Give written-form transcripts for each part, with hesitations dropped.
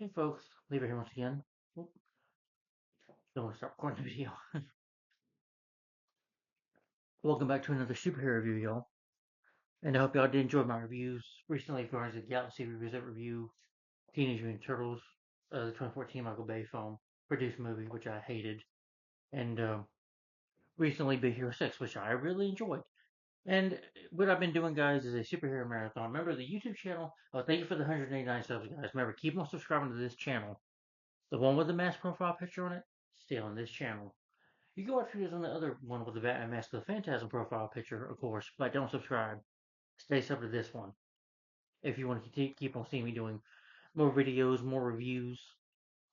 Hey folks, Leave it here once again. Oop, don't want to stop recording the video. Welcome back to another superhero review, y'all. And I hope y'all did enjoy my reviews. Recently, Guardians of the Galaxy Revisit review, Teenage Mutant Turtles, the 2014 Michael Bay film, produced movie, which I hated, and recently Big Hero 6, which I really enjoyed. And what I've been doing, guys, is a superhero marathon. Remember the YouTube channel? Oh, thank you for the 189 subs, guys. Remember, keep on subscribing to this channel. The one with the mask profile picture on it, stay on this channel. You can watch videos on the other one with the Batman Mask of the Phantasm profile picture, of course, but don't subscribe. Stay sub to this one if you want to keep on seeing me doing more videos, more reviews,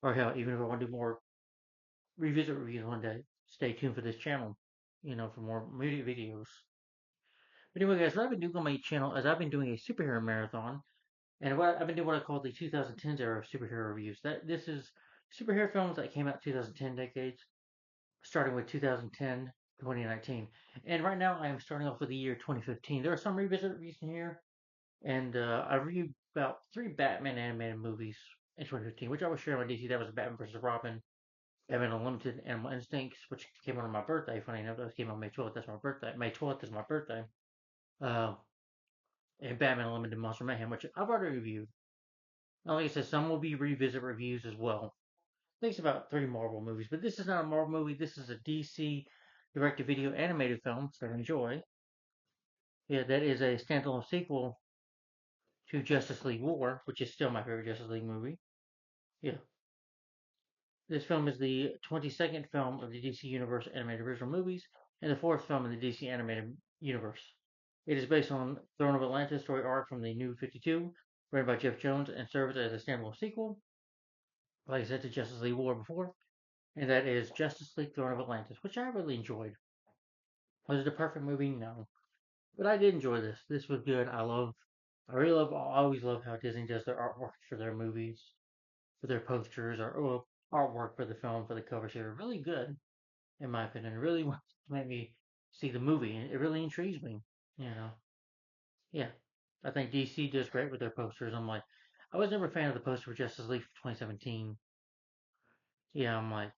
or hell, even if I want to do more revisit reviews one day, stay tuned for this channel, for more movie videos. But anyway, guys, what I've been doing on my channel is I've been doing a superhero marathon, and I've been doing what I call the 2010s era of superhero reviews. This is superhero films that came out 2010 decades, starting with 2010, 2019. And right now I am starting off with the year 2015. There are some revisit reviews in here, and I reviewed about three Batman animated movies in 2015, which I was sharing on DC. That was Batman vs. Robin, Batman Unlimited, Animal Instincts, which came out on my birthday. Funny enough, that came on May 12th. That's my birthday. May 12th is my birthday. Uh, and Batman Unlimited Monster Mayhem, which I've already reviewed. Like I said, some will be revisit reviews as well. I think it's about three Marvel movies, but this is not a Marvel movie. This is a DC direct-to-video animated film, so enjoy. Yeah, that is a standalone sequel to Justice League War, which is still my favorite Justice League movie. Yeah, this film is the 22nd film of the DC Universe animated original movies and the fourth film in the DC animated universe. It is based on Throne of Atlantis story arc from the New 52, written by Jeff Jones, and serves as a standalone sequel, like I said, to Justice League War before, and that is Justice League Throne of Atlantis, which I really enjoyed. Was it a perfect movie? No. But I did enjoy this. This was good. I always love how Disney does their artwork for their movies, for their posters, or artwork for the film, for the covers here. Really good, in my opinion. It really wants to make me see the movie, and it really intrigues me. You know, yeah. I think DC does great with their posters. I was never a fan of the poster for Justice League 2017. Yeah, I'm like,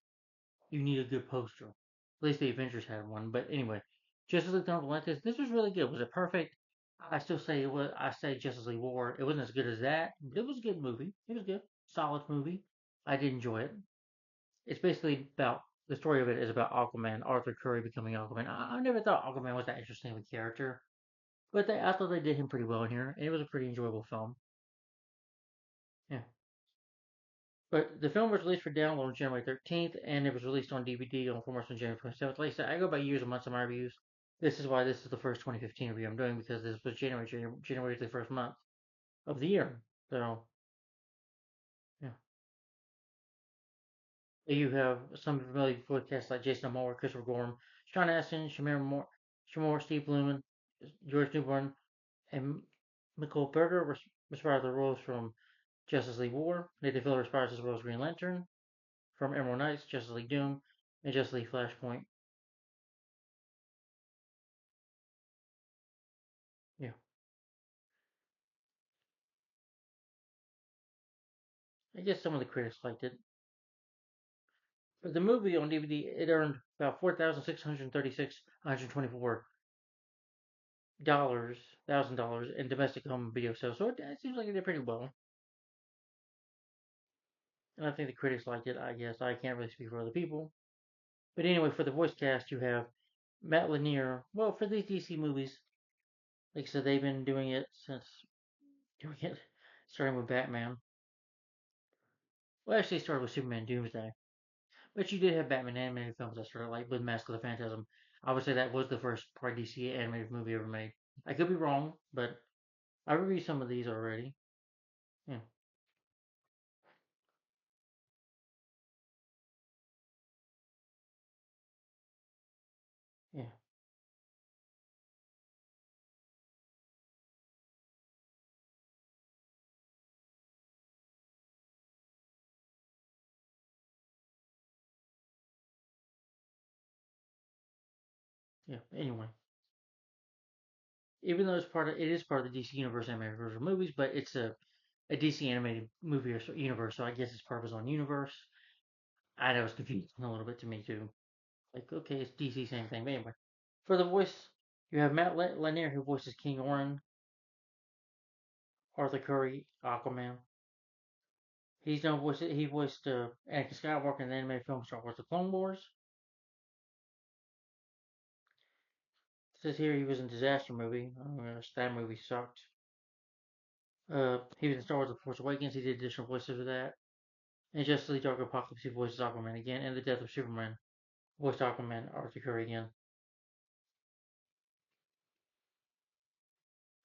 you need a good poster. At least the Avengers had one. But anyway, Justice League Dawn of Atlantis. This was really good. Was it perfect? I still say it was. I say Justice League War. It wasn't as good as that, but it was a good movie. It was good, solid movie. I did enjoy it. It's basically about the story of it is about Aquaman, Arthur Curry becoming Aquaman. I never thought Aquaman was that interesting of a character, but I thought they did him pretty well in here, and it was a pretty enjoyable film. Yeah. But the film was released for download on January 13th, and it was released on DVD on commercial on January 27th. Like I said, I go by years and months of my reviews. This is why this is the first 2015 review I'm doing, because this was January is the first month of the year. So, yeah. You have some familiar voice like Jason Momoa, Christopher Gorham, Sean Astin, Shamor, Steve Blumen, George Newbern, and Nicole Berger responded to the roles from Justice League War. Nathan Fillion responds as well as Green Lantern from Emerald Knights, Justice League Doom, and Justice League Flashpoint. Yeah, I guess some of the critics liked it. But the movie on DVD, it earned about $4,636 in domestic home video sales. So it seems like it did pretty well. And I think the critics liked it. I guess I can't really speak for other people. But anyway, for the voice cast, you have Matt Lanier. Well, for these DC movies, like I said, they've been doing it since doing it, starting with Batman. Well, actually, it started with Superman Doomsday. But you did have Batman animated films that started like with Mask of the Phantasm. I would say that was the first probably DC animated movie ever made. I could be wrong, but I reviewed some of these already. Yeah, yeah, yeah. Anyway, even though it is part of the DC Universe animated version of movies, but a DC animated movie or universe, so I guess its purpose on universe. I know it's confusing a little bit to me too. Like, okay, it's DC, same thing. But anyway, for the voice, you have Matt Lanier who voices King Orin, Arthur Curry, Aquaman. He voiced Anakin Skywalker in the animated film Star Wars: The Clone Wars. It says here he was in Disaster Movie. That movie sucked. He was in Star Wars: The Force Awakens. He did additional voices for that. And Justice League Dark Apocalypse, he voices Aquaman again. And The Death of Superman, voiced Aquaman, Arthur Curry again.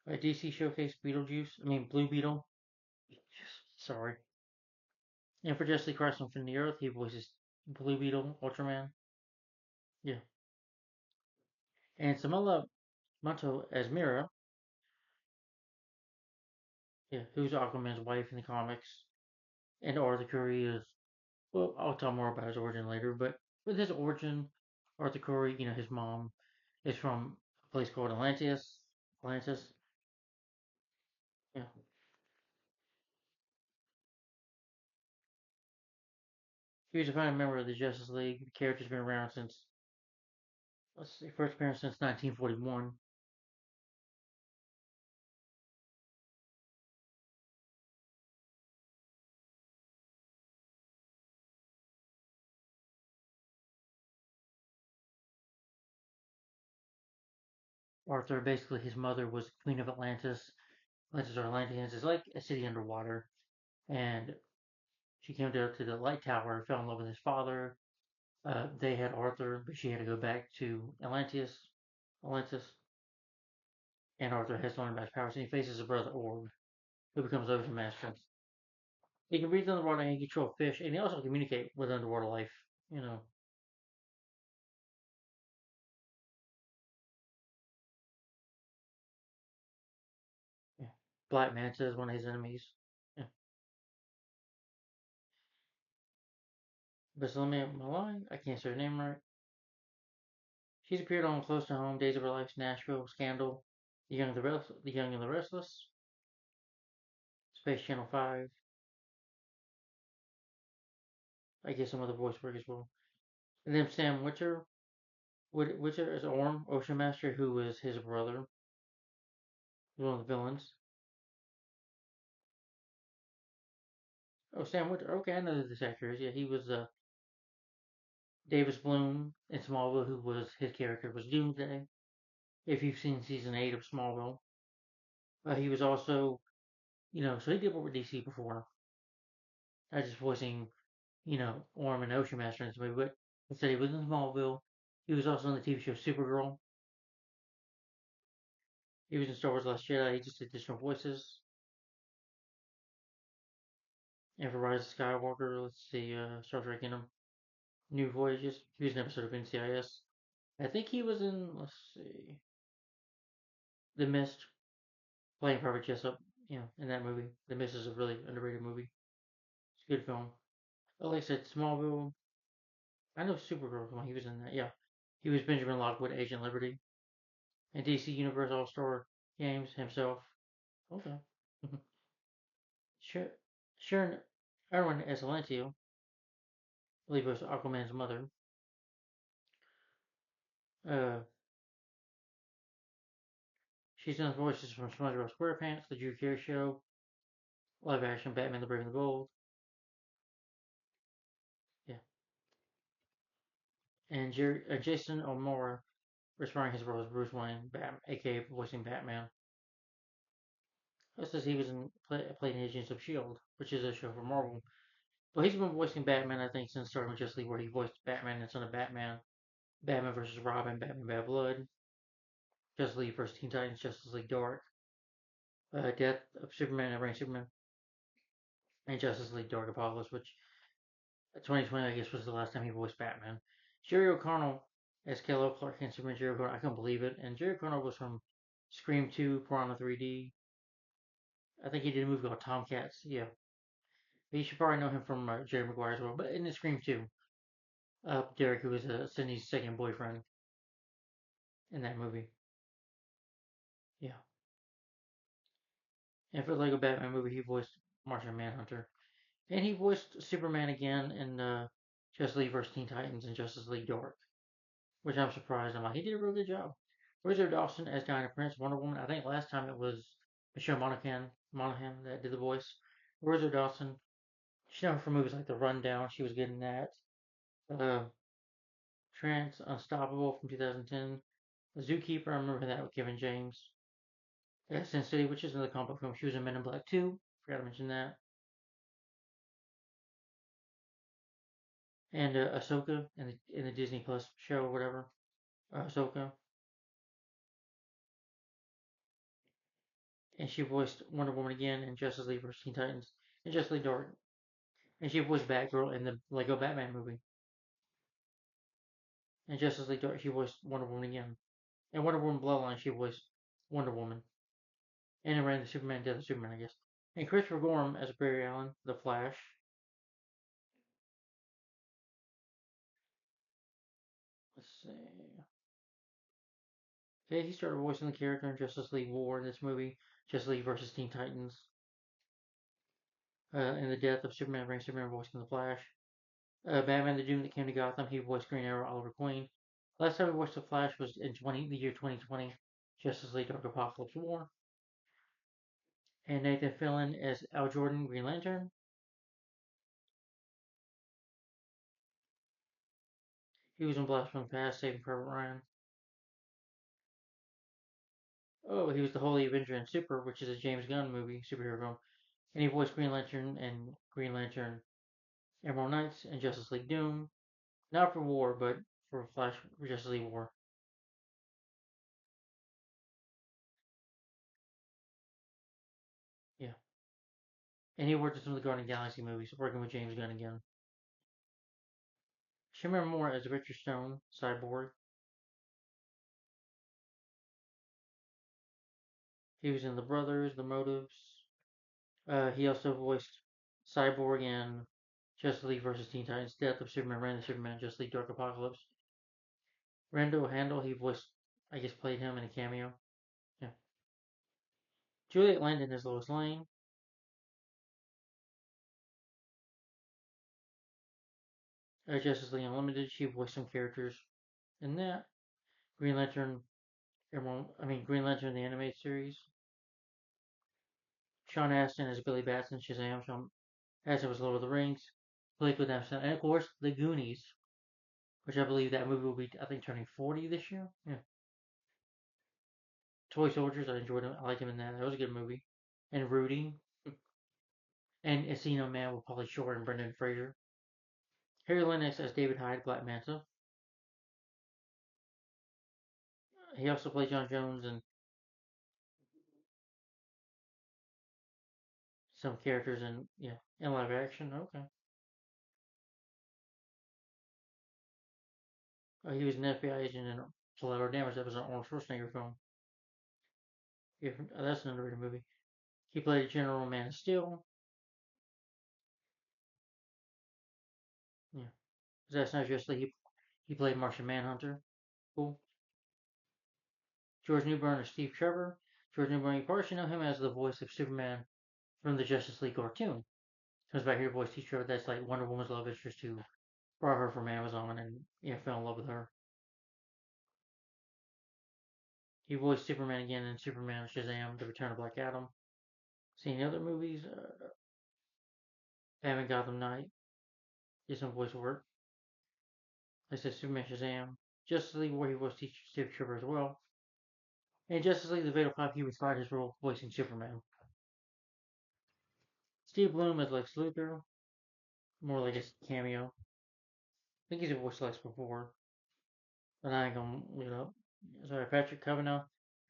DC Showcase Blue Beetle. Sorry. And for Justice League Crisis from the Earth, he voices Blue Beetle, Ultraman. Yeah. And Samela Manto as Mira, yeah, who's Aquaman's wife in the comics. And Arthur Curry is, well, I'll talk more about his origin later, but with his origin, Arthur Curry, his mom is from a place called Atlantis. Atlantis. Yeah. He was a founding member of the Justice League. The character's been around since, let's see, first appearance since 1941. Arthur, basically, his mother was Queen of Atlantis. Atlantis or Atlanteans is like a city underwater. And she came down to the light tower, fell in love with his father. They had Arthur, but she had to go back to Atlantis, and Arthur has to learn about his powers, and he faces his brother Orb, who becomes Ocean Master. He can breathe underwater and he can control fish, and he also communicate with underwater life. You know, yeah. Black Manta is one of his enemies. Yeah. Basilea Malai, I can't say her name right. She's appeared on Close to Home, Days of Her Life, Nashville, Scandal, The Young and the Restless, Space Channel 5. I guess some other voice work as well. And then Sam Witcher is Orm, Ocean Master, who was his brother, one of the villains. Oh, Sam Witcher. Okay, I know who this actor is. Yeah, he was Davis Bloom in Smallville, who was his character was Doomsday. If you've seen season 8 of Smallville, he was also, so he did work with DC before, not just voicing, Orm and Ocean Master in this movie, but instead he was in Smallville. He was also on the TV show Supergirl. He was in Star Wars: Last Jedi. He just did additional voices. And for Rise of Skywalker, let's see, Star Trek New Voyages. He was an episode of NCIS. I think he was in, let's see, The Mist, playing Private Jessup, in that movie. The Mist is a really underrated movie. It's a good film. Like I said, Smallville. I know Supergirl, when he was in that, yeah. He was Benjamin Lockwood, Agent Liberty. And DC Universe All Star Games himself. Okay. Sharon Erwin as Elantio, I believe it was Aquaman's mother. Uh, she's done voices from SpongeBob SquarePants, The Drew Carey Show, live action Batman the Brave and the Bold. Yeah. And Jason O'Mara restoring his role as Bruce Wayne, aka voicing Batman. It says he was playing Agents of S.H.I.E.L.D., which is a show for Marvel. Well, he's been voicing Batman, I think, since starting with Justice League, where he voiced Batman and Son of Batman, Batman vs. Robin, Batman Bad Blood, Justice League vs. Teen Titans, Justice League Dark, Death of Superman and Reign of Superman, and Justice League Dark Apollos, which 2020, I guess, was the last time he voiced Batman. Jerry O'Connell as Kal-El, Clark Kent, Superman. Jerry O'Connell, I couldn't believe it. And Jerry O'Connell was from Scream 2, Piranha 3D. I think he did a movie called Tomcats. Yeah, but you should probably know him from Jerry Maguire as well. But in the Scream 2, Derek, who was Cindy's second boyfriend in that movie. Yeah. And for the Lego Batman movie, he voiced Martian Manhunter. And he voiced Superman again in Justice League vs. Teen Titans and Justice League Dark, which I'm surprised. I'm like, he did a really good job. Rosario Dawson as Diana Prince, Wonder Woman. I think last time it was Michelle Monaghan that did the voice. Rosario Dawson, she known for movies like The Rundown. She was getting that. Uh, Trans Unstoppable from 2010. Zookeeper, I remember that with Kevin James. Sin City, which is another comic book film. She was in Men in Black 2. Forgot to mention that. And Ahsoka in the Disney Plus show or whatever. Ahsoka. And she voiced Wonder Woman again in Justice League vs. Teen Titans and Justice League Dark. And she voiced Batgirl in the Lego Batman movie. And Justice League Dark, she voiced Wonder Woman again. And Wonder Woman Bloodline, she voiced Wonder Woman. And in the Superman, Death of Superman, I guess. And Christopher Gorham as Barry Allen, The Flash. Let's see. Okay, he started voicing the character in Justice League War in this movie, Justice League vs. Teen Titans. In the Death of Superman, Reign Superman voicing the Flash. Batman: The Doom That Came to Gotham, he voiced Green Arrow, Oliver Queen. Last time he voiced the Flash was in the year 2020, Justice League Dark Apocalypse War. And Nathan Fillion as Al Jordan, Green Lantern. He was in Blast from the Past, Saving Private Ryan. Oh, he was the Holy Avenger in Super, which is a James Gunn movie, superhero film. And he voiced Green Lantern and Green Lantern Emerald Knights and Justice League Doom. Not for War, but for Flash Justice League War. Yeah. And he worked in some of the Guardian Galaxy movies, working with James Gunn again. Shimmer Moore as Richard Stone, Cyborg. He was in The Brothers, The Motives. He also voiced Cyborg in Justice League vs. Teen Titans, Death of Superman, Reign of Superman, Justice League Dark Apocalypse. Randall Handel, he voiced, I guess, played him in a cameo. Yeah. Juliet Landon as Lois Lane. Justice League Unlimited, she voiced some characters in that. Green Lantern, Green Lantern the animated series. Sean Astin as Billy Batson, Shazam. Sean Astin was Lord of the Rings. Blake with Astin, and of course The Goonies, which I believe that movie will be, I think, turning 40 this year. Yeah. Toy Soldiers, I enjoyed him. I liked him in that. That was a good movie. And Rudy, and Encino Man with Pauly Shore and Brendan Fraser. Harry Lennox as David Hyde, Black Manta. He also played John Jones and some characters in live action. Okay. He was an FBI agent in Collateral Damage. That was an Arnold Schwarzenegger film. Yeah, that's an underrated movie. He played General Man of Steel. Yeah. That's not just he played Martian Manhunter. Cool. George Newbern or Steve Trevor. George Newbern, you probably should know him as the voice of Superman from the Justice League cartoon. Comes back here, voice Steve Trevor. That's like Wonder Woman's love interest who brought her from Amazon and fell in love with her. He voiced Superman again in Superman Shazam: The Return of Black Adam. Seen other movies? Batman Gotham Knight. Did some voice work. Like I said, Superman Shazam. Justice League where he voiced Steve Trevor as well. And Justice League: The Fatal Five, he retired his role voicing Superman. Steve Bloom as Lex Luthor, more like a cameo. I think he's a voiced Lex before, but I ain't gonna look it up. Sorry, Patrick Kavanagh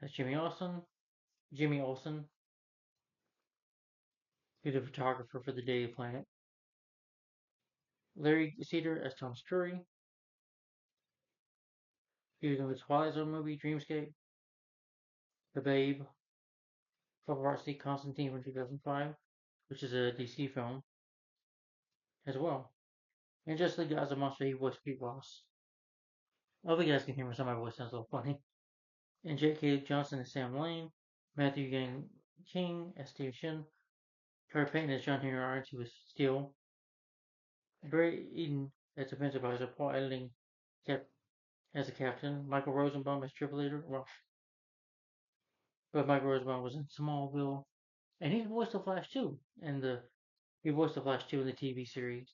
as Jimmy Olsen. Jimmy Olsen, who's a photographer for the Daily Planet. Larry Cedar as Tom Curry. He was in the Twilight Zone movie, Dreamscape, The Babe, Paparazzi, Constantine from 2005, which is a DC film as well. And Just League as a Monster, he voiced Pete Ross. I hope you guys can hear me. Some of my voice sounds a little funny. And J.K. Johnson as Sam Lane. Matthew Yang King as Steve Shin. Trey Payton as John Henry Irons, he was Steel. Barry Eden as defensive advisor. Paul Editing kept as a captain. Michael Rosenbaum as triple leader. Well, but Michael Rosenbaum was in Smallville, and he voiced the Flash too. And he voiced the Flash too in the TV series.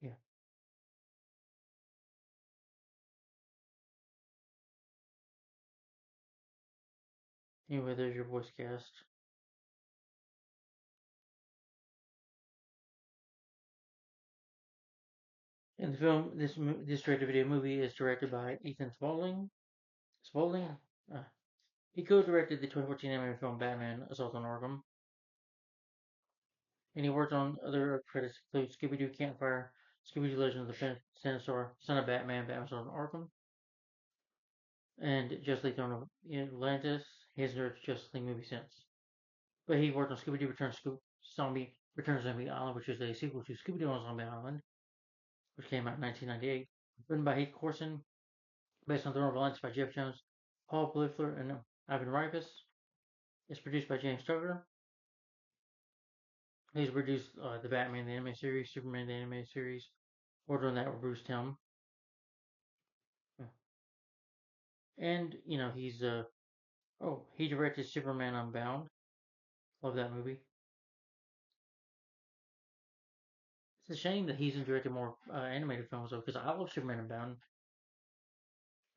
Yeah. Anyway, there's your voice cast. In the film, this direct-to-video movie is directed by Ethan Spalding. Spalding. Uh, he co-directed the 2014 animated film Batman: Assault on Arkham, and he worked on other credits include Scooby-Doo Campfire, Scooby-Doo Legend of the Sinister Son of Batman, Batman: Assault on Arkham, and Just League Throne of Atlantis. He hasn't directed Justice League movie since, but he worked on Scooby-Doo Return to Zombie Island, which is a sequel to Scooby-Doo on Zombie Island, which came out in 1998. Written by Heath Corson, based on Throne of Atlantis by Jeff Jones, Paul Blifler, and Ivan Rivas. It's produced by James Tucker. He's produced the Batman the Anime Series, Superman the Anime Series. Worked on that with Bruce Timm. And, he directed Superman Unbound. Love that movie. It's a shame that he's directed more animated films, though, because I love Superman Unbound.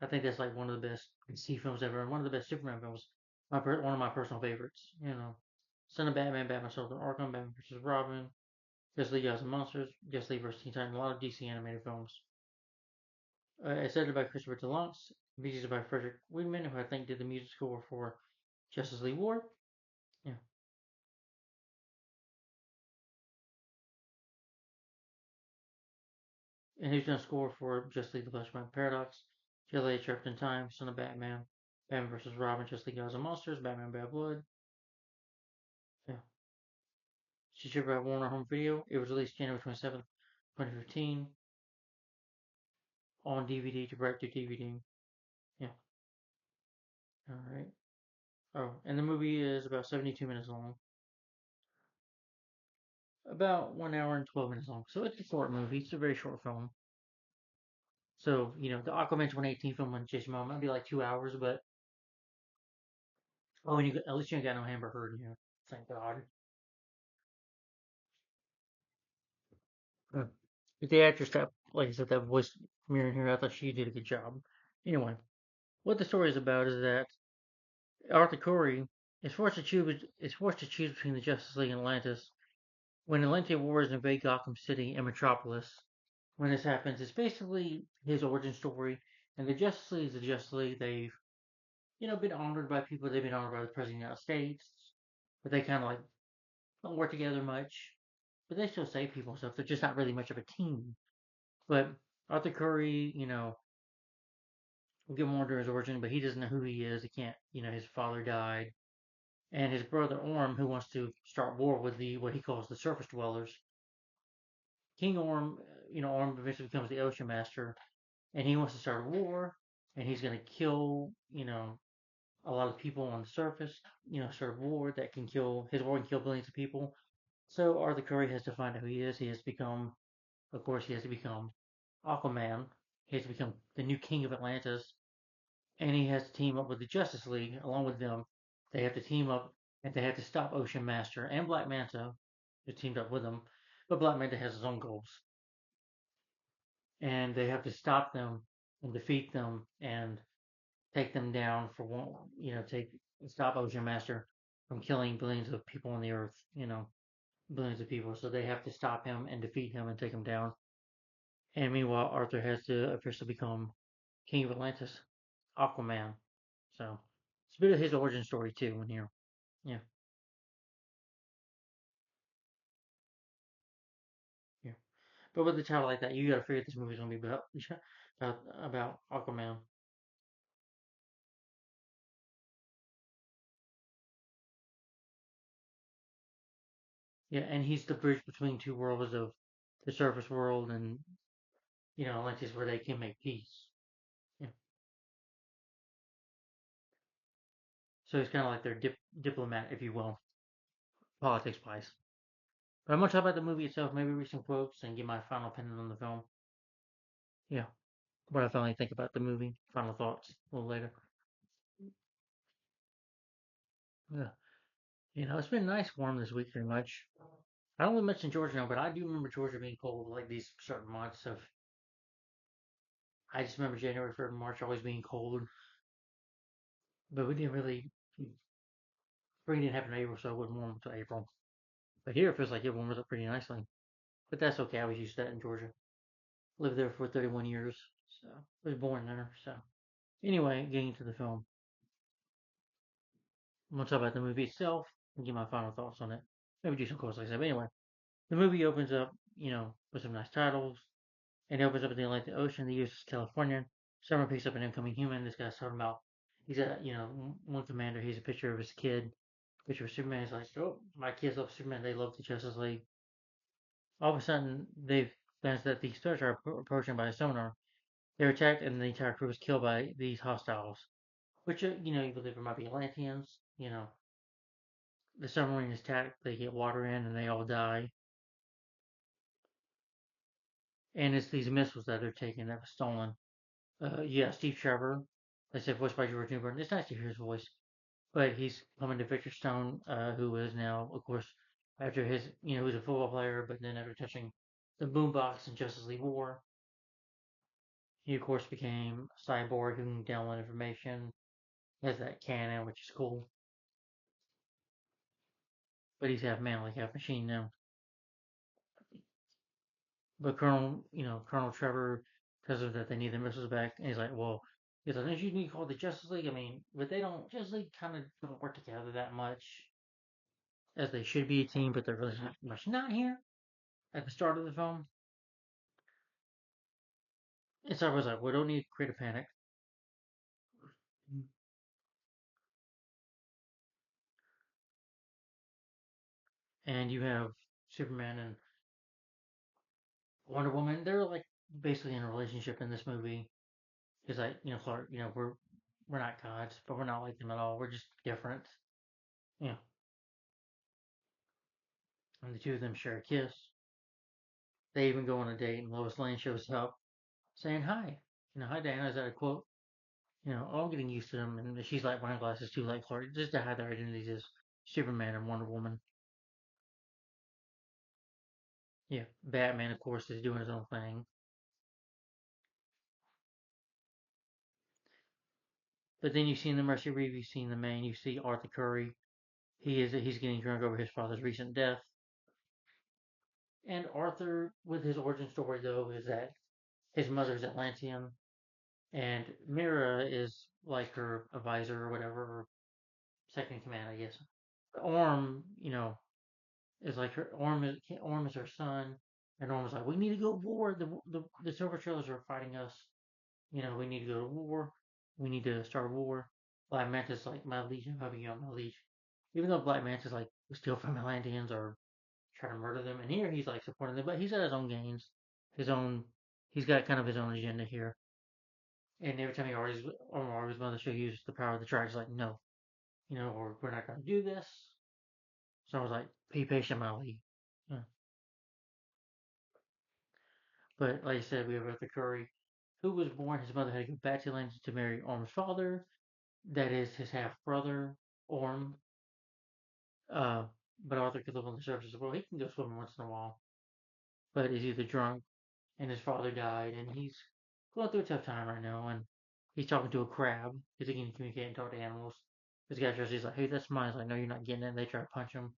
I think that's like one of the best DC films ever, and one of the best Superman films. One of my personal favorites. Son of Batman, Batman: Assault on Arkham, Batman vs. Robin, Justice League Gods and Monsters, Justice League vs. Teen Titans, a lot of DC animated films. It's edited by Christopher DeLance, music by Frederick Widman, who I think did the music score for Justice League War. Yeah. And he's done score for Justice League: The Flashpoint Paradox, JLA Trapped in Time, Son of Batman, Batman vs. Robin, Justice League Gods and Monsters, Batman Bad Blood. Yeah. She shipped by Warner Home Video. It was released January 27th, 2015 on DVD to direct to DVD. Yeah. Alright. Oh, and the movie is about 72 minutes long. About 1 hour and 12 minutes long. So it's a short movie. It's a very short film. So, the Aquaman 2018 film on Jason Momoa might be like 2 hours, but and at least you ain't got no Amber Heard, Thank God. Uh, But the actress that, like I said, that voice mirror in here, I thought she did a good job. Anyway, what the story is about is that Arthur Curry is forced to choose between the Justice League and Atlantis when Atlantean warriors invade Gotham City and Metropolis. When this happens, it's basically his origin story. And the Justice League is the Justice League. They've been honored by people. They've been honored by the President of the United States, but they kind of like don't work together much. But they still save people and stuff. They're just not really much of a team. But Arthur Curry, we'll get more into his origin, but he doesn't know who he is. He can't, his father died. And his brother Orm, who wants to start war with what he calls the surface dwellers. King Orm, Orm eventually becomes the Ocean Master, and he wants to start a war, and he's going to kill, a lot of people on the surface, start a war that can kill, his war can kill billions of people. So Arthur Curry has to find out who he is. He has to become, of course, he has to become Aquaman. He has to become the new king of Atlantis, and he has to team up with the Justice League along with them. They have to team up and they have to stop Ocean Master and Black Manta, who teamed up with them. But Black Manta has his own goals, and they have to stop them and defeat them and take them down for one. Take stop Ocean Master from killing billions of people on the Earth. Billions of people. So they have to stop him and defeat him and take him down. And meanwhile, Arthur has to officially become King of Atlantis, Aquaman. So it's a bit of his origin story too in here. Yeah, yeah. But with a title like that, you gotta figure this movie's gonna be about about Aquaman. Yeah, and he's the bridge between two worlds of the surface world and Atlantis where they can make peace. Yeah. So he's kind of like their diplomat, if you will, politics wise. But I'm gonna talk about the movie itself, maybe read some quotes, and give my final opinion on the film. Yeah, what I finally think about the movie, final thoughts a little later. Yeah, it's been nice, warm this week, pretty much. I don't live much in Georgia now, but I do remember Georgia being cold, like these certain months of. I just remember January, February, March always being cold, but we didn't really. Spring didn't happen in April, so it wasn't warm until April. But here it feels like it warms up pretty nicely. But that's okay. I was used to that in Georgia. Lived there for 31 years, so I was born there. So anyway, getting into the film, I'm gonna talk about the movie itself and give my final thoughts on it. Maybe do some quotes like I said. But anyway, the movie opens up, with some nice titles, and it opens up in the Atlantic Ocean. The U.S. California. Summer picks up an incoming human. This guy's talking about. He's a, one commander. He's a picture of his kid. Picture of Superman. He's like, oh, my kids love Superman. They love the Justice League. All of a sudden, they've learned that these threats are approaching by a sonar. They're attacked, and the entire crew is killed by these hostiles. Which, you believe it might be Atlanteans. The submarine is attacked, they get water in, and they all die. And it's these missiles that they're taking that were stolen. Yeah, Steve Trevor, they said voiced by George Newbern. It's nice to hear his voice, but he's coming to Victor Stone, who is now, of course, after his, who's a football player, but then after touching the boombox in Justice League War, he of course became a cyborg who can download information. He has that cannon, which is cool, but he's half man, like half machine now. But Colonel Trevor tells him that they need their missiles back, and he's like, well, he's like, don't you need to call the Justice League? I mean, but they don't. Justice League kind of don't work together that much as they should be a team, but they're really not much not here at the start of the film. And so I was like, we don't need to create a panic. And you have Superman and Wonder Woman. They're like basically in a relationship in this movie. He's like, Clark, we're not gods, but we're not like them at all. We're just different. Yeah. And the two of them share a kiss. They even go on a date, and Lois Lane shows up saying hi. Hi Diana, is that a quote? All getting used to them, and she's like wearing glasses too, like Clark, just to hide their identities as Superman and Wonder Woman. Yeah, Batman, of course, is doing his own thing. But then you see in the Mercy Reeve, you see in the main, you see Arthur Curry. He's getting drunk over his father's recent death. And Arthur, with his origin story though, is that his mother's Atlantean, and Mira is like her advisor or whatever, or second in command, I guess. Orm, is like her Orm is her son, and Orm was like, "We need to go to war. The Silver Trailers are fighting us. We need to go to war. We need to start a war." Black Manta's like, "My liege, I'm helping you out, my liege." Even though Black Manta's like, "We steal from Atlanteans or try to murder them," and here he's like supporting them, but he's got his own gains, his own. He's got kind of his own agenda here. And every time he argues mother, she'll use the power of the tribes. Like, no, or we're not going to do this. So I was like, be patient, Molly. Yeah. But like I said, we have Arthur Curry, who was born. His mother had to go back to Atlantis to marry Orm's father. That is his half brother, Orm. Uh, but Arthur could live on the surface of the world. He can go swimming once in a while, but he's either drunk and his father died, and he's going through a tough time right now. And he's talking to a crab because he can communicate and talk to animals. This guy tries. He's like, "Hey, that's mine." He's like, "No, you're not getting it." And they try to punch him.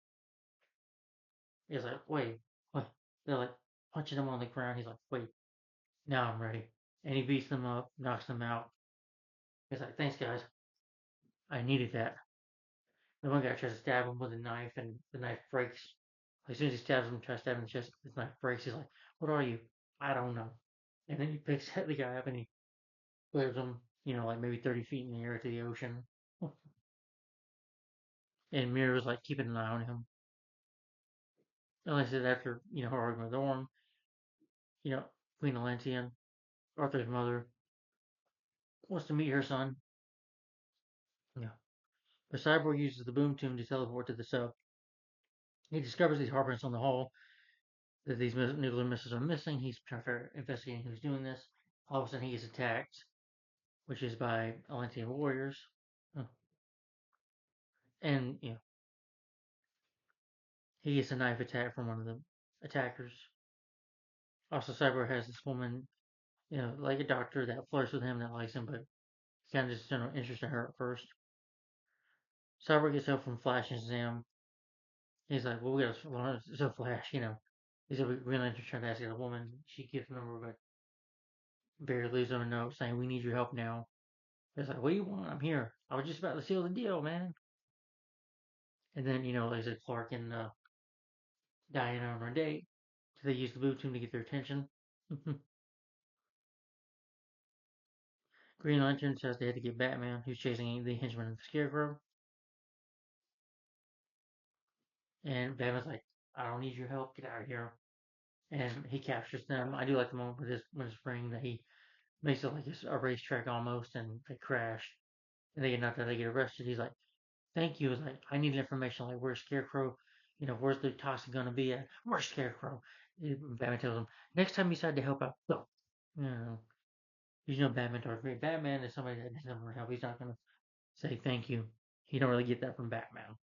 He's like, "Wait, what?" They're like punching him on the ground. He's like, "Wait, now I'm ready." And he beats them up, knocks them out. He's like, "Thanks, guys. I needed that." The one guy tries to stab him with a knife, and the knife breaks. As soon as he stabs him, tries to stab him in the chest, the knife breaks. He's like, "What are you?" "I don't know." And then he picks the guy up and he throws him, like maybe 30 feet in the air to the ocean. And Mira was like keeping an eye on him. And like I said, after, her argument with Orm, Queen Atlantean. Arthur's mother wants to meet her son. Yeah. But Cyborg uses the boom tube to teleport to the sub. He discovers these hardprints on the hull that these nuclear missiles are missing. He's trying to investigate who's doing this. All of a sudden, he gets attacked, which is by Atlantean warriors. Oh. And, he gets a knife attack from one of the attackers. Also, Cyborg has this woman, like a doctor that flirts with him that likes him, but kind of just general interest in her at first. Cyborg gets help from Flash and Zam. He's like, well, we gotta learn. So Flash. He said, we're gonna try to ask the woman. She gives the number, but Barry leaves him a note saying, we need your help now. He's like, what do you want? I'm here. I was just about to seal the deal, man. And then, like I said, Clark and Diana on a date. So they use the boot tube to get their attention. Green Lantern says they had to get Batman, who's chasing the henchman of the Scarecrow. And Batman's like, I don't need your help. Get out of here. And he captures them. I do like the moment with this when it's spring that he makes it like a racetrack almost, and they crash. And they get not that they get arrested. He's like, thank you. He's like, I need information like where's Scarecrow? Where's the toxin gonna be at? Where's Scarecrow? Batman tells him, next time you decide to help out, go. You know, Batman talks great. Batman is somebody that needs someone to help. He's not gonna say thank you. You don't really get that from Batman.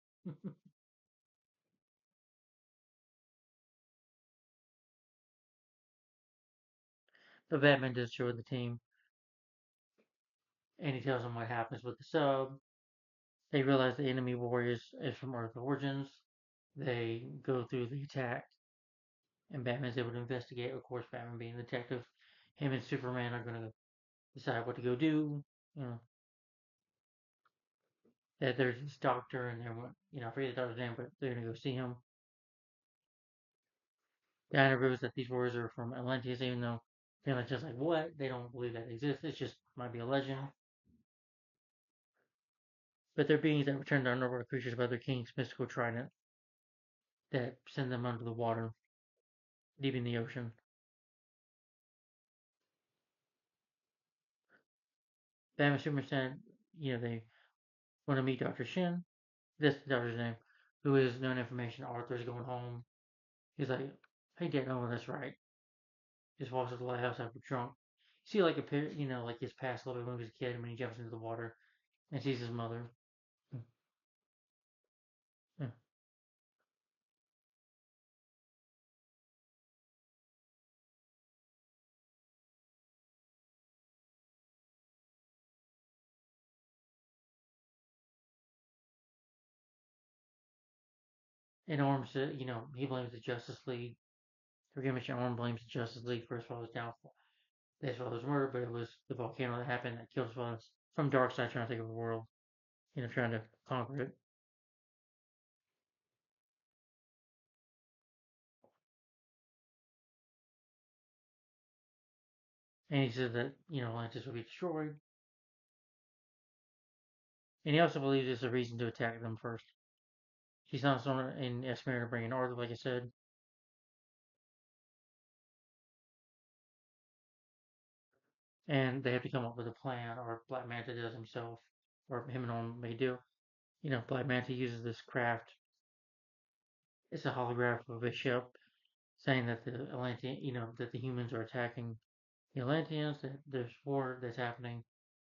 But Batman does show the team, and he tells them what happens with the sub. They realize the enemy warriors is from Earth origins. They go through the attack, and Batman's able to investigate. Of course, Batman being the detective, him and Superman are gonna decide what to go do. You know that there's this doctor, and I forget the doctor's name, but they're gonna go see him. Diana reveals that these warriors are from Atlantis, even though they're just like what? They don't believe that exists. It's just might be a legend. But they're beings that return to underwater creatures by their king's mystical trident that send them under the water, deep in the ocean. Batman and Superman said, they want to meet Dr. Shin. This is the doctor's name, who is known information. Arthur's going home. He's like, hey, Dad, oh, that's right. Just walks to the lighthouse after drunk. See, like like his past a little bit when he was a kid, when he jumps into the water and sees his mother. And Orm said, he blames the Justice League. Pretty much, Orm blames the Justice League for his father's downfall. His father's murder, but it was the volcano that happened that killed his father from Darkseid trying to take over the world. Trying to conquer it. And he said that, Atlantis will be destroyed. And he also believes it's a reason to attack them first. He's not someone in Esmer to bring in Arthur, like I said. And they have to come up with a plan, or Black Manta does himself, or him and Orm may do. Black Manta uses this craft. It's a holograph of a ship saying that the Atlantean, that the humans are attacking the Atlanteans, that there's war that's happening.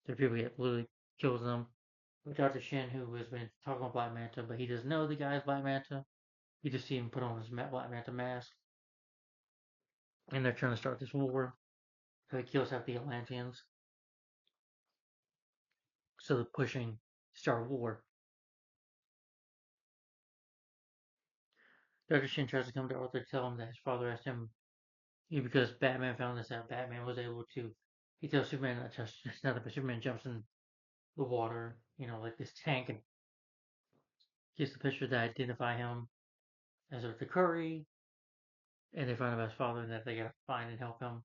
There are people get literally kills them. But Dr. Shin, who has been talking about Black Manta, but he doesn't know the guy's Black Manta. You just see him put on his Black Manta mask, and they're trying to start this war. So he kills half the Atlanteans. So they're pushing start war. Dr. Shin tries to come to Arthur to tell him that his father asked him, because Batman found this out, Batman was able to. He tells Superman not to touch nothing, but Superman jumps in the water, like this tank, and gets the picture that identify him as Arthur Curry, and they find out about his father and that they gotta find and help him.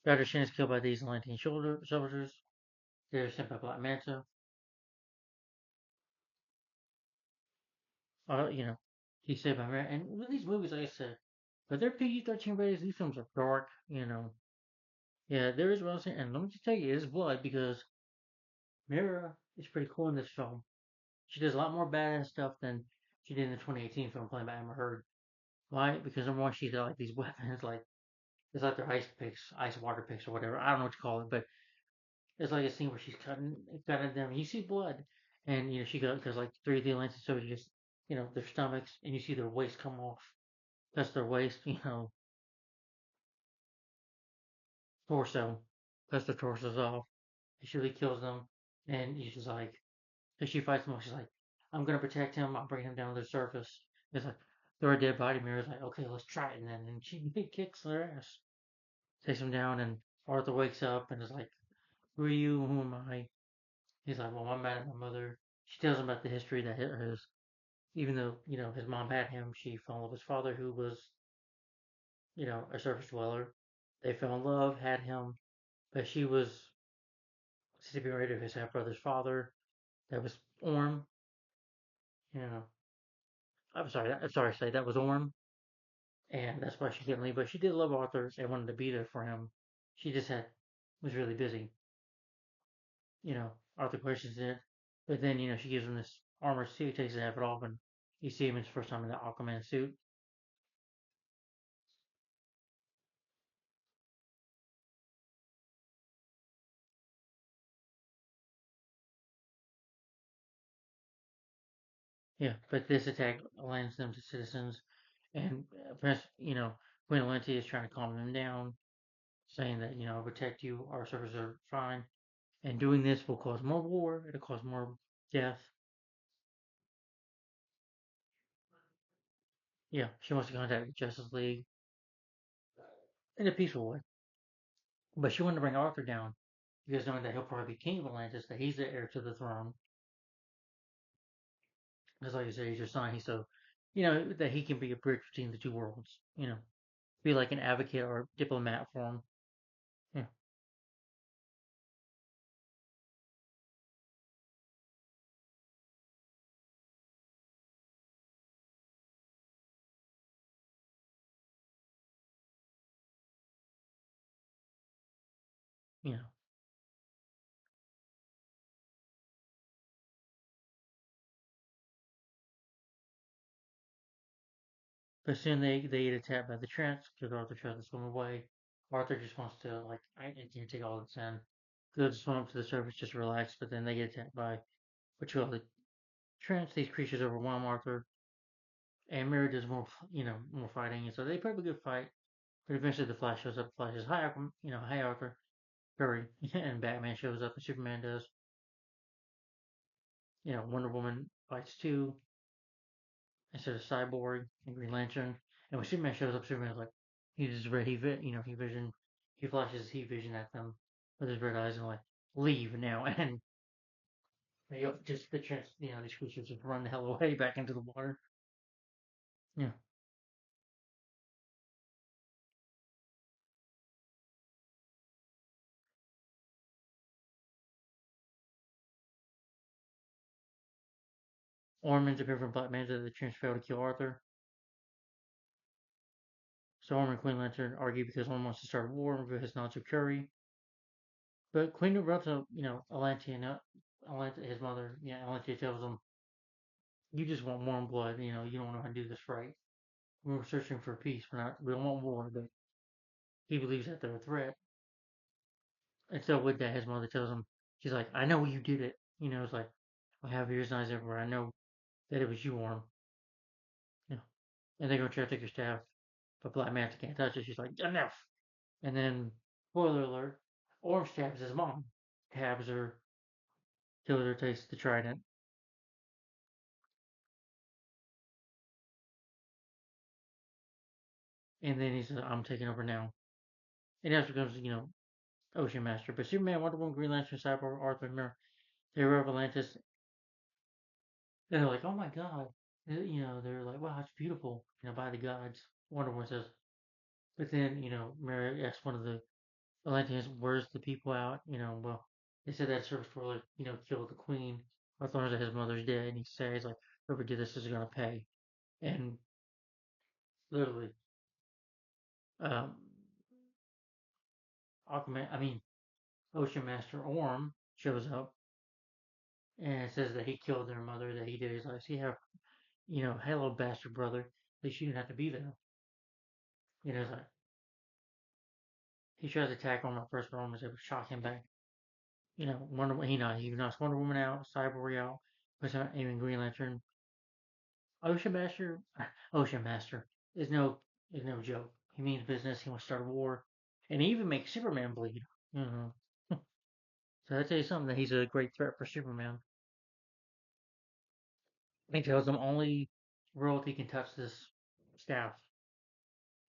Dr. Shin is killed by these Atlantean soldiers. They're sent by Black Manta. Uh, you know, he's saved by Mary. And with these movies, like I said, But they're PG-13 ratings. These films are dark, you know. Yeah, there is what I'm saying. And let me just tell you, it's blood because Mira is pretty cool in this film. She does a lot more badass stuff than she did in the 2018 film playing by Emma Heard. Why? Because number one, she's got like these weapons, like it's like their ice picks, ice water picks or whatever. I don't know what to call it, but it's like a scene where she's cutting them. You see blood, and you know she goes like three of the Atlantis soldiers, you know, their stomachs, and you see their waist come off. That's their waist, you know, torso. That's their torsos off. And she really kills them, and she's like, as she fights them, she's like, I'm gonna protect him. I'll bring him down to the surface. It's like throw a dead body. Mira's like, okay, let's try it, and then and she kicks their ass, takes him down, and Arthur wakes up and is like, who are you? Who am I? He's like, well, I'm mad at my mother. She tells him about the history that his, even though, you know, his mom had him, she fell in love with his father, who was, you know, a surface dweller. They fell in love, had him, but she was sleeping right to his half brother's father. That was Orm. You know, I'm sorry to say that was Orm, and that's why she couldn't leave. But she did love Arthur and wanted to be there for him. She just had was really busy. You know, Arthur questions it, but then you know she gives him this armor suit, takes it half it off, and you see him his first time in the Aquaman suit. Yeah, but this attack lands them to citizens, and you know Queen Alentia is trying to calm them down, saying that you know I'll protect you, our servers are fine, and doing this will cause more war, it'll cause more death. Yeah, she wants to contact the Justice League in a peaceful way, but she wanted to bring Arthur down because knowing that he'll probably be king of Atlantis, that he's the heir to the throne, just like you said, he's your son. He's so, you know, that he can be a bridge between the two worlds. You know, be like an advocate or diplomat for him. Yeah. You know, but soon they get attacked by the Trents because Arthur tries to swim away. Arthur just wants to like I can't take all this in. Go to swim up to the surface, just relax. But then they get attacked by what you call the Trents. These creatures overwhelm Arthur, and Mary does more you know more fighting, and so they put up a good fight. But eventually the Flash shows up. Flash says, "Hi, you know, hi Arthur, hurry!" And Batman shows up, and Superman does. You know, Wonder Woman fights too instead of Cyborg and Green Lantern. And when Superman shows up, Superman's like, he just red, you know, he flashes heat vision at them with his red eyes and like, leave now. And they just the chance, you know, these creatures just run the hell away back into the water. Yeah. Ormond's appear from Black Manta. The chance failed to kill Arthur. So Orm and Queen Lantern argue because one wants to start a war with his knowledge of Curry. But Queen rubs up, you know, Atlantia, his mother, yeah, Atlantia tells him, you just want warm blood, you know, you don't know how to do this right. We were searching for peace. We don't want war, but he believes that they're a threat. And so with that, his mother tells him, she's like, I know you did it. You know, it's like, I have ears and eyes everywhere. I know that it was you, Orm. You know, and they go try to take her staff, but Black Manta can't touch it. She's like, enough. And then, spoiler alert, Orm stabs his mom, stabs her, kills her, takes the trident, and then he says, I'm taking over now. And that's becomes, you know, Ocean Master. But Superman, Wonder Woman, Green Lantern, Cyborg, Arthur, and Mirror, they were of Atlantis. And they're like, oh my god. You know, they're like, wow, it's beautiful, you know, by the gods. Wonder Woman says. But then, you know, Mary asks one of the Atlanteans, where's the people out? You know, well, they said that service for, like, you know, killed the queen. Arthur learns that his mother's dead, and he says, like, whoever did this is going to pay. And literally, Um, Ocean Master Orm shows up and says that he killed their mother, that he did his life. See how, hey, little bastard brother, at least you didn't have to be there. It's like, he tries to attack Orm at first, but Orm was able to shock him back. He knocks Wonder Woman out, Cyborg out, puts out aiming Green Lantern. Ocean Master, Ocean Master is no joke. He means business. He wants to start a war, and he even makes Superman bleed. You know, so I tell you something that he's a great threat for Superman. He tells him only royalty can touch this staff,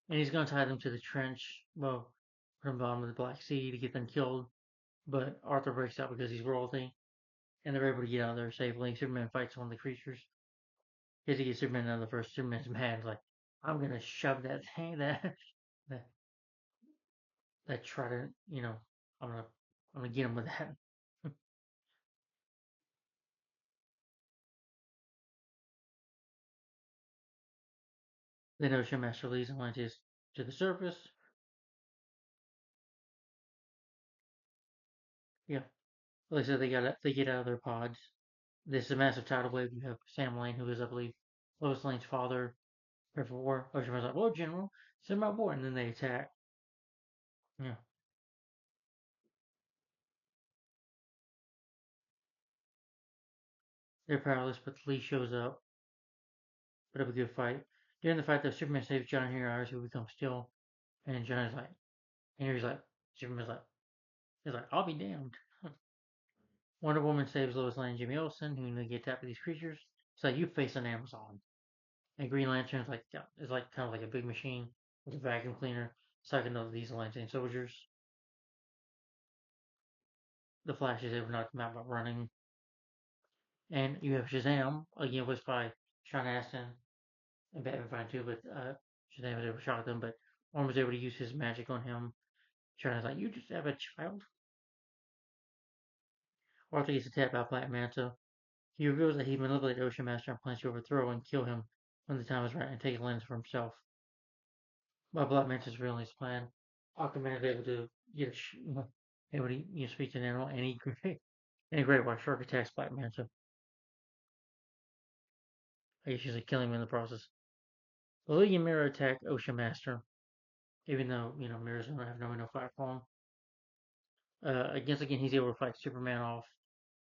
and he's gonna tie them to the trench, well, from the bottom of the Black Sea to get them killed. But Arthur breaks out because he's royalty, and they're able to get out of there safely. Superman fights one of the creatures. He has to get Superman out of the first. Superman's mad, like, I'm gonna shove that thing that that trident. I'm gonna I'm gonna get him with that. Then Ocean Master leads Atlantis to the surface. Yeah, like I said, they get out of their pods. This is a massive tidal wave. You have Sam Lane, who is, I believe, Lois Lane's father. Prepare for war. Ocean Master's like, "Whoa, General, send my boy," and then they attack. Yeah, they're powerless, but Lee shows up. Put up a good fight. During the fight, though, Superman saves John Henry who becomes still, and John's like, Henry's like, Superman's like, he's like, I'll be damned. Wonder Woman saves Lois Lane and Jimmy Olsen, who they get attacked by these creatures. It's like, you face an Amazon. And Green Lantern's like, yeah, is like kind of like a big machine with a vacuum cleaner, sucking up these Atlantean soldiers. The Flash is able to knock them out by running. And you have Shazam, again, voiced by Sean Astin and Batman Fine too, but Shazam was able to shock them, but Orm was able to use his magic on him. Sean's like, you just have a child? Arthur gets attacked by Black Manta. He reveals that he manipulated Ocean Master and plans to overthrow and kill him when the time is right and take Atlantis for himself. While Black Manta's revealing his plan, Aquaman is able to able to speak to an animal, and and a great white shark attacks Black Manta. I guess she's like killing him in the process. Lily and Mira attack Ocean Master, even though Mira's gonna have no fight for him. Again, he's able to fight Superman off,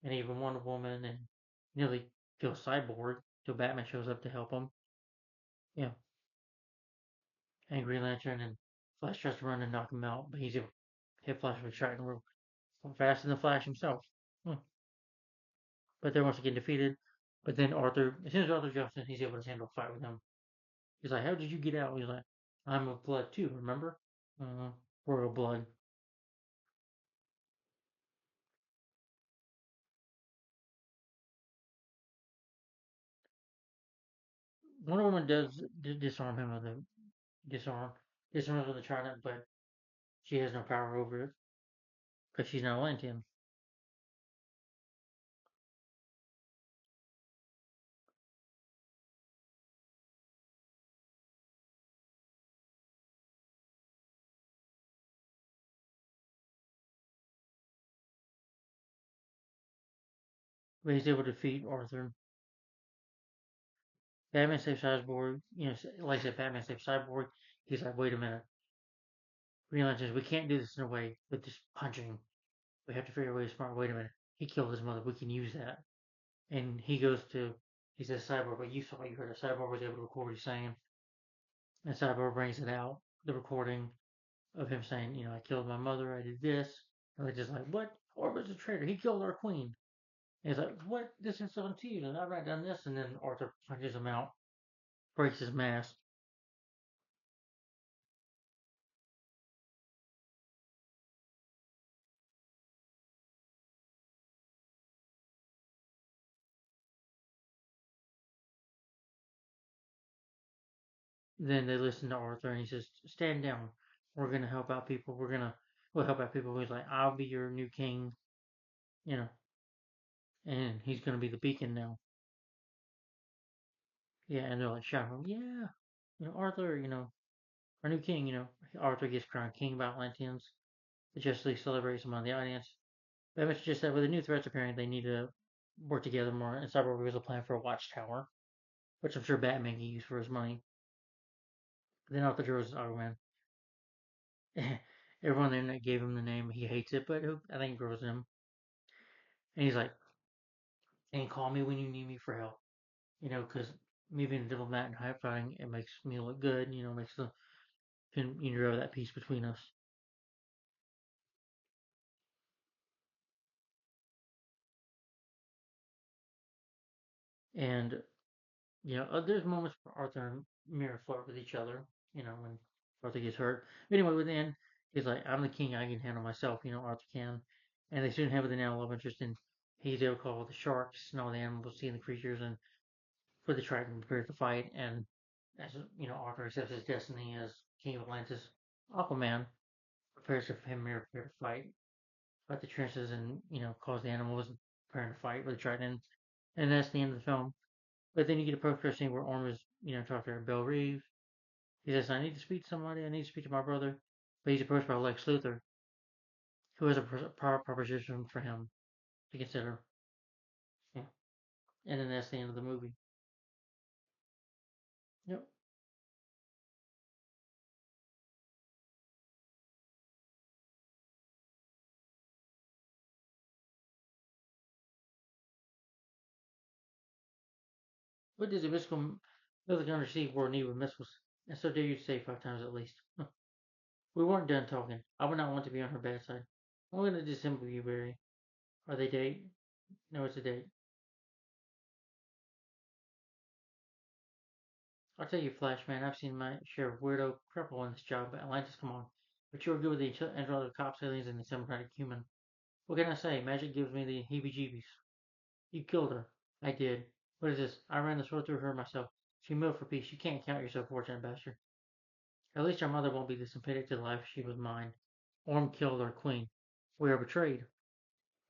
and even Wonder Woman, and nearly kill Cyborg till Batman shows up to help him. Yeah, and Green Lantern and Flash tries to run and knock him out, but he's able to hit Flash with a shotgun real faster than Flash himself. Hmm. But they're once again defeated. But then as soon as Arthur jumps in, he's able to handle a fight with him. He's like, "How did you get out?" He's like, "I'm of blood too. Remember? Uh, Royal blood." Wonder Woman does disarm him with the disarm disarms with the trident, but she has no power over it because she's not Atlantean. But he's able to defeat Arthur. Batman saves Cyborg. Like I said, Batman saves Cyborg. He's like, "Wait a minute." Green Lantern says, "We can't do this in a way with just punching. We have to figure a way smart. Wait a minute. He killed his mother. We can use that." And he says, Cyborg, but you saw what you heard. Cyborg was able to record what he's saying. And Cyborg brings it out, the recording of him saying, I killed my mother, I did this. And they're just like, what? Orber's a traitor. He killed our queen. And he's like, what? This is on TV. And I've not done this. And then Arthur punches him out, breaks his mask. Then they listen to Arthur and he says, stand down. We're going to help out people. We'll help out people. He's like, I'll be your new king, you know, and he's going to be the beacon now. Yeah, and they're like shouting, yeah, Arthur, our new king, Arthur gets crowned king by Atlanteans. The Justice League celebrates among the audience. Batman suggests that with the new threats appearing, they need to work together more, and Cyborg reveals a plan for a watchtower, which I'm sure Batman can use for his money. Then Arthur draws Aquaman. Everyone on the internet gave him the name. He hates it, but I think it grows him. And he's like, and call me when you need me for help. Because me being a diplomat and high fighting, it makes me look good. Makes the that peace between us. And there's moments where Arthur and Mira flirt with each other. When Arthur gets hurt. But anyway, with the end, he's like, "I'm the king. I can handle myself." Arthur can, and they soon have the now love interest, and he's able to call the sharks and all the animals, seeing the creatures, and for the Triton prepared to fight. And as Arthur accepts his destiny as king of Atlantis, Aquaman prepares for him Mira prepare to fight the trenches, and cause the animals preparing to fight with the Triton. And that's the end of the film. But then you get a post-credit scene where Orm is, talking to Belle Reeve. He says, "I need to speak to somebody. I need to speak to my brother." But he's approached by Lex Luthor, who has a proposition for him to consider. Yeah. And then that's the end of the movie. Yep. What does a mystical military undersea war need with missiles? And so dare you say 5 times at least. We weren't done talking. I would not want to be on her bad side. I'm going to dissemble you, Barry. Are they date? No, it's a date. I'll tell you, Flash, man, I've seen my share of weirdo cripple in this job, but Atlantis, come on. But you're good with the angelic cops, aliens, and the democratic human. What can I say? Magic gives me the heebie-jeebies. You killed her. I did. What is this? I ran the sword through her myself. She moved for peace. You can't count yourself fortunate, bastard. At least our mother won't be dissipated to the life she was mine. Orm killed our queen. We are betrayed.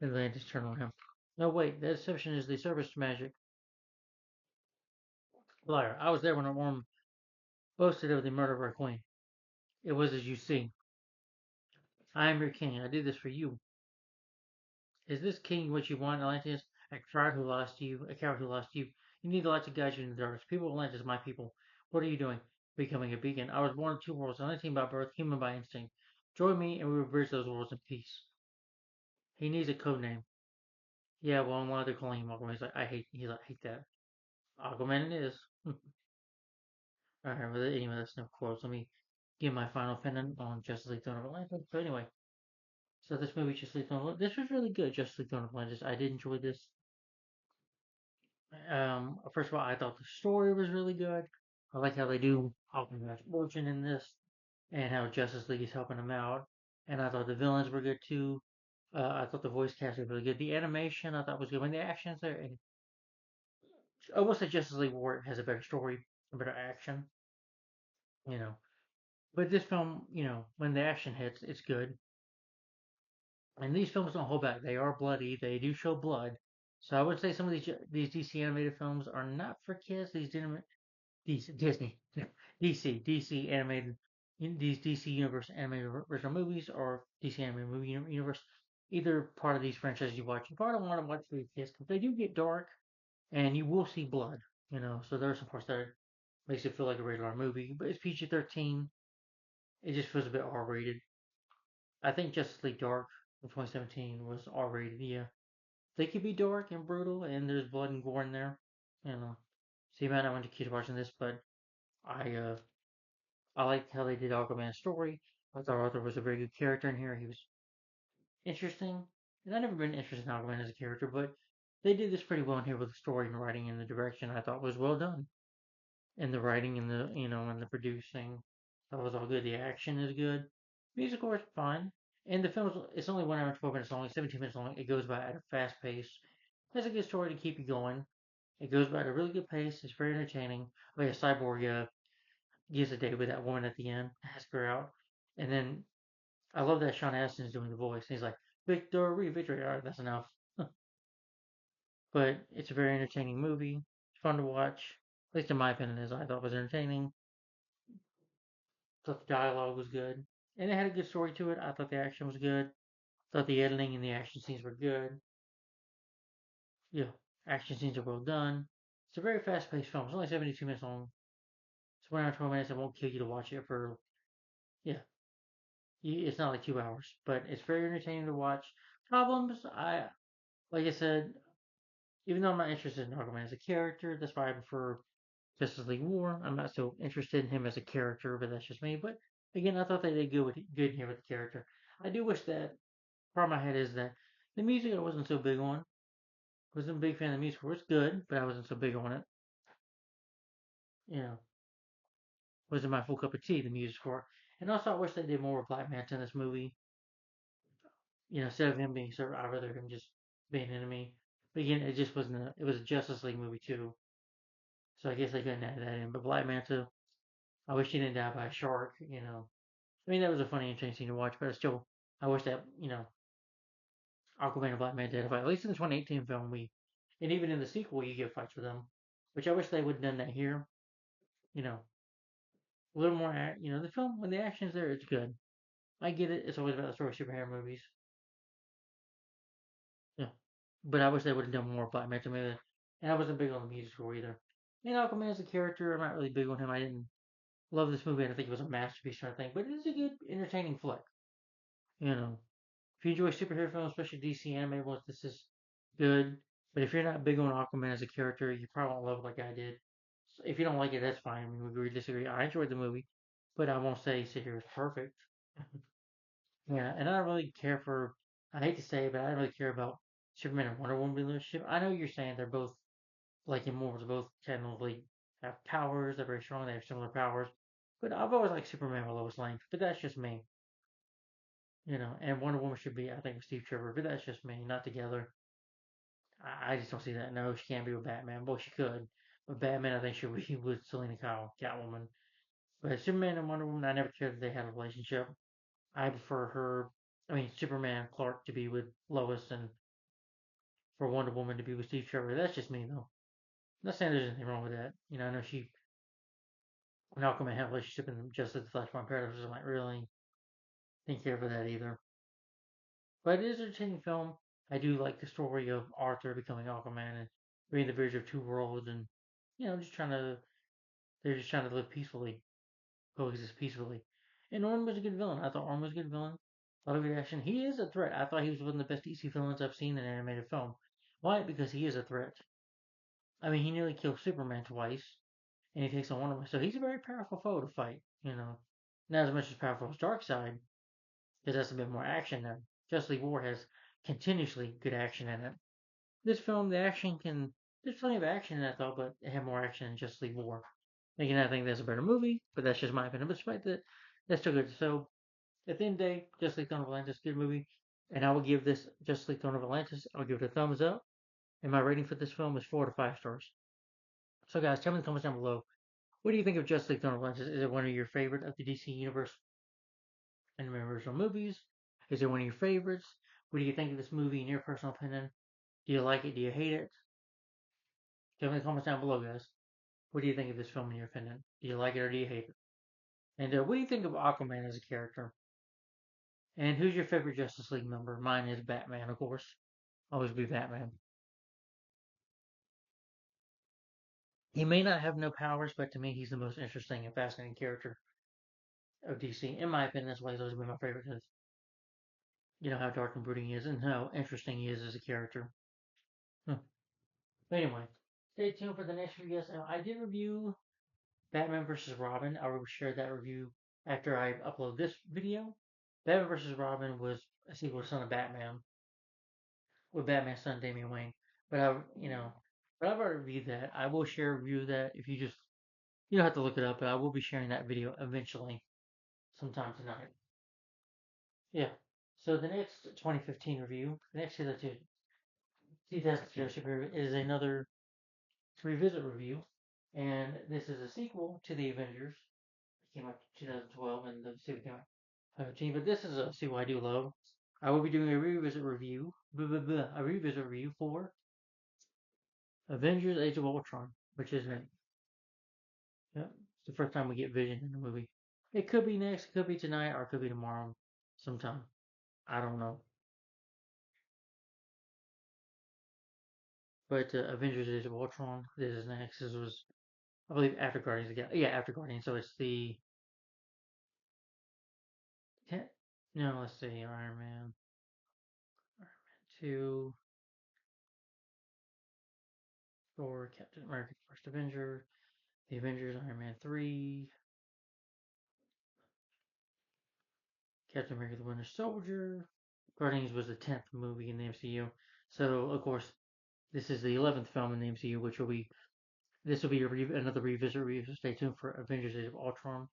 Atlantis turned on him. No, wait. That deception is the service to magic. Liar. I was there when Orm boasted of the murder of our queen. It was as you see. I am your king. I did this for you. Is this king what you want, Atlantis? A coward who lost you, a coward who lost you. You need a light to guide you in the darkness. People of Atlantis, my people. What are you doing? Becoming a beacon. I was born in two worlds, Atlantean by birth, human by instinct. Join me and we will bridge those worlds in peace. He needs a code name. Yeah, well, I'm allowed to call him Aquaman. He's like, I hate that. Aquaman it is. Alright, well, anyway, that's no quotes. Let me give my final opinion on Justice League Throne of Atlantis. But anyway, so this movie, Justice League Throne of Atlantis, this was really good, Justice League Throne of Atlantis. I did enjoy this. First of all, I thought the story was really good. I like how they do Aquaman's origin in this, and how Justice League is helping him out. And I thought the villains were good too. I thought the voice cast was really good. The animation I thought was good. When the action's there, and I will say Justice League War has a better story, a better action, you know. But this film, when the action hits, it's good. And these films don't hold back. They are bloody. They do show blood. So I would say some of these DC animated films are not for kids. These Disney, DC animated, these DC Universe animated original movies or DC animated movie universe. Either part of these franchises you watch, you probably don't want to watch for your kids because they do get dark and you will see blood. So there are some parts that makes it feel like a regular movie, but it's PG-13. It just feels a bit R-rated. I think Justice League Dark from 2017 was R-rated. Yeah, they could be dark and brutal, and there's blood and gore in there. So you might not want your kids watching this, but I uh, I liked how they did Aquaman's story. I thought Arthur was a very good character in here. He was interesting. And I've never been interested in Aquaman as a character, but they did this pretty well in here with the story and writing and the direction. I thought was well done. And the writing and the producing, that was all good. The action is good. Music was fine. And the film it's only 1 hour and 12 minutes long, 17 minutes long. It goes by at a fast pace. It's a good story to keep you going. It goes by at a really good pace. It's very entertaining. Like a cyborg gives a date with that woman at the end, ask her out, and then I love that Sean Astin is doing the voice. He's like, "Victory, victory." All right, that's enough. But it's a very entertaining movie. It's fun to watch. At least in my opinion, as I thought it was entertaining. Thought the dialogue was good, and it had a good story to it. I thought the action was good. Thought the editing and the action scenes were good. Yeah, action scenes are well done. It's a very fast-paced film. It's only 72 minutes long. It's 1 hour 12 minutes. It won't kill you to watch it for yeah. It's not like 2 hours, but it's very entertaining to watch. Problems, like I said, even though I'm not interested in Aquaman as a character, that's why I prefer Justice League War. I'm not so interested in him as a character, but that's just me. But again, I thought they did good here with the character. I do wish that problem I had is that the music I wasn't so big on. Wasn't a big fan of the music. It was good, but I wasn't so big on it. You know, wasn't my full cup of tea. The music for it. And also, I wish they did more with Black Manta in this movie. Instead of him being so, I'd rather him just being an enemy. But again, it just wasn't. It was a Justice League movie too, so I guess they couldn't add that in. But Black Manta, I wish he didn't die by a shark. I mean that was a funny, interesting scene to watch, but I wish that Aquaman and Black Manta had a fight. At least in the 2018 film, and even in the sequel, you get fights with them, which I wish they would have done that here. You know, a little more. The film when the action's there, it's good. I get it. It's always about the story of superhero movies. Yeah, but I wish they would have done more Black Manta maybe. And I wasn't big on the music score either. And Aquaman as a character, I'm not really big on him. I didn't love this movie. I don't think it was a masterpiece or anything, but it is a good, entertaining flick. If you enjoy superhero films, especially DC animated ones, this is good. But if you're not big on Aquaman as a character, you probably won't love it like I did. So if you don't like it, that's fine. I mean, we agree, disagree. I enjoyed the movie, but I won't say sit here is perfect. Yeah, and I don't really care for. I hate to say it, but I don't really care about Superman and Wonder Woman relationship. I know you're saying they're both like immortals, both technically have powers. They're very strong. They have similar powers. But I've always liked Superman with Lois Lane. But that's just me. And Wonder Woman should be, I think, with Steve Trevor. But that's just me. Not together. I just don't see that. No, she can't be with Batman. Well, she could. But Batman, I think, should be with Selena Kyle, Catwoman. But Superman and Wonder Woman, I never cared that they had a relationship. I prefer her, I mean, Superman, Clark to be with Lois and for Wonder Woman to be with Steve Trevor. That's just me, though. I'm not saying there's anything wrong with that. I know she and Aquaman had a relationship in Justice the Flashpoint Paradox. I'm like, really? Didn't care for that either. But it is an entertaining film. I do like the story of Arthur becoming Aquaman and being the bridge of two worlds and, just they're just trying to live peacefully, coexist peacefully. And Orm was a good villain. I thought Orm was a good villain. A lot of good action. He is a threat. I thought he was one of the best DC villains I've seen in an animated film. Why? Because he is a threat. I mean, he nearly killed Superman twice, and he takes on Wonder Woman. So he's a very powerful foe to fight. Not as much as powerful as Darkseid, because that's a bit more action there. Justice League War has continuously good action in it. This film, the action can. There's plenty of action in it, though, but it had more action than Justice League War. Making I think that's a better movie, but that's just my opinion. But despite that, that's still good. So at the end of the day, Justice League Dawn of Atlantis, good movie. And I will give this Justice League Dawn of Atlantis, I'll give it a thumbs up. And my rating for this film is 4 to 5 stars. So guys, tell me in the comments down below. What do you think of Justice League Dawn of Atlantis? Is it one of your favorite of the DC Universe and original movies? Is it one of your favorites? What do you think of this movie in your personal opinion? Do you like it? Do you hate it? Tell me in the comments down below, guys. What do you think of this film in your opinion? Do you like it or do you hate it? And what do you think of Aquaman as a character? And who's your favorite Justice League member? Mine is Batman, of course. Always be Batman. He may not have no powers, but to me, he's the most interesting and fascinating character of DC. In my opinion, that's why he's always been my favorite. Because how dark and brooding he is, and how interesting he is as a character. Huh. But anyway, stay tuned for the next review. Yes, I did review Batman vs. Robin. I will share that review after I upload this video. Batman vs. Robin was a sequel to Son of Batman with Batman's son Damian Wayne. But I've already reviewed that. I will share a review of that if you don't have to look it up, but I will be sharing that video eventually, sometime tonight. Yeah. So the next 2015 review, the next 2002 review is another revisit review, and this is a sequel to the Avengers. It came out in 2012, and the sequel came out in 2015. But this is a sequel I do love. I will be doing a revisit review, a revisit review for Avengers: Age of Ultron, which is yeah, it's the first time we get Vision in the movie. It could be next, it could be tonight, or it could be tomorrow sometime. I don't know. But Avengers Age of Ultron, this is next. This was, I believe, after Guardians again. Yeah, after Guardians. So it's the 10. No, let's see. Iron Man 2, Thor, Captain America, First Avenger, The Avengers, Iron Man 3, Captain America, The Winter Soldier. Guardians was the 10th movie in the MCU. So, of course, this is the 11th film in the MCU, which will be this will be another revisit review. Stay tuned for Avengers: Age of Ultron,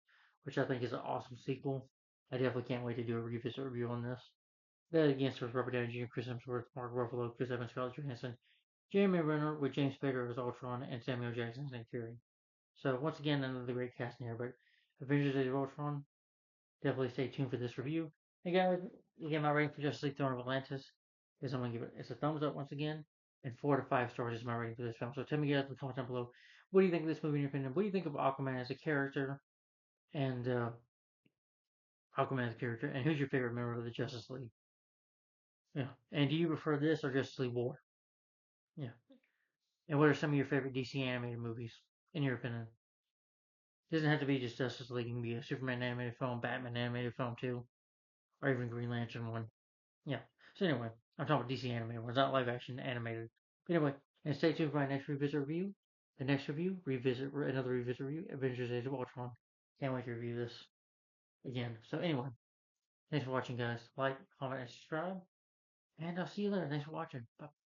which I think is an awesome sequel. I definitely can't wait to do a revisit review on this. That again stars Robert Downey Jr., Chris Hemsworth, Mark Ruffalo, Chris Evans, Scarlett Johansson, Jeremy Renner with James Spader as Ultron, and Samuel Jackson as Nick Fury. So once again, another great casting here. But Avengers: Age of Ultron, definitely stay tuned for this review. Hey guys, again, my rating for Justice League: Throne of Atlantis is I'm gonna give it's a thumbs up once again, and 4 to 5 stars is my rating for this film. So tell me guys in the comments down below, what do you think of this movie in your opinion? What do you think of Aquaman as a character, and Aquaman as a character, and who's your favorite member of the Justice League? Yeah, and do you prefer this or Justice League War? Yeah, and what are some of your favorite DC animated movies in your opinion? It doesn't have to be just Justice League. It can be a Superman animated film, Batman animated film too, or even Green Lantern one. Yeah. So anyway, I'm talking about DC animated ones, not live action animated. But anyway, and stay tuned for my next revisit review. The next review, another revisit review, Avengers: Age of Ultron. Can't wait to review this again. So anyway, thanks for watching, guys. Like, comment, and subscribe, and I'll see you later. Thanks for watching. Bye.